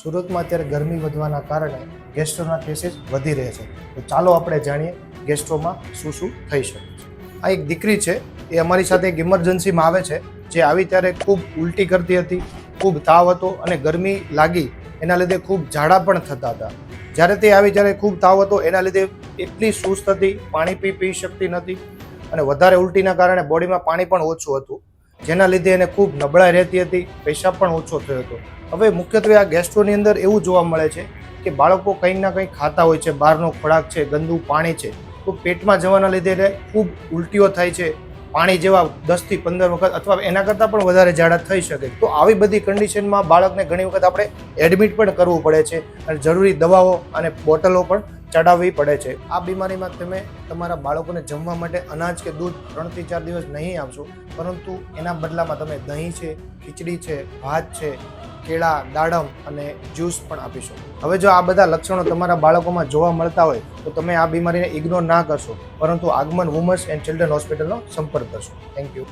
સુરતમાં અત્યારે ગરમી વધવાના કારણે ગેસ્ટ્રોના કેસીસ વધી રહ્યા છે. તો ચાલો આપણે જાણીએ ગેસ્ટ્રોમાં શું શું થઈ શકે છે. આ એક દીકરી છે, એ અમારી સાથે એક ઇમરજન્સીમાં આવે છે, જે આવી ત્યારે ખૂબ ઉલટી કરતી હતી, ખૂબ તાવ હતો અને ગરમી લાગી એના લીધે ખૂબ ઝાડા પણ થતા હતા. જ્યારે તે આવી ત્યારે ખૂબ તાવ હતો, એના લીધે એટલી સુસ્ત હતી, પાણી પી શકતી નથી અને વધારે ઉલટીના કારણે બોડીમાં પાણી પણ ઓછું હતું, જેના લીધે એને ખૂબ નબળાઈ રહેતી હતી, પેશાબ પણ ઓછો થયો હતો. હવે મુખ્યત્વે આ ગેસ્ટ્રોની અંદર એવું જોવા મળે છે કે બાળકો કંઈક ના કંઈક ખાતા હોય છે, બહારનો ખોરાક છે, ગંદુ પાણી છે, તો પેટમાં જવાના લીધે એને ખૂબ ઉલટીઓ થાય છે, પાણી જેવા 10 થી 15 વખત અથવા એના કરતાં પણ વધારે ઝાડા થઈ શકે. તો આવી બધી કન્ડિશનમાં બાળકને ઘણી વખત આપણે એડમિટ પણ કરવું પડે છે અને જરૂરી દવાઓ અને બોટલો પણ ચડાવવી પડે છે. આ બીમારીમાં તમે તમારા બાળકોને જમવા માટે અનાજ કે દૂધ 3 થી 4 દિવસ નહીં આપશો, પરંતુ એના બદલામાં તમે દહીં છે, ખીચડી છે, ભાત છે, કેળા, દાડમ અને જ્યુસ પણ આપી શકો. હવે જો આ બધા લક્ષણો તમારા બાળકોમાં જોવા મળતા હોય તો તમે આ બીમારીને ઇગ્નોર ના કરશો, પરંતુ આગમન વુમન્સ એન્ડ ચિલ્ડ્રન હોસ્પિટલનો સંપર્ક કરશો. Thank you.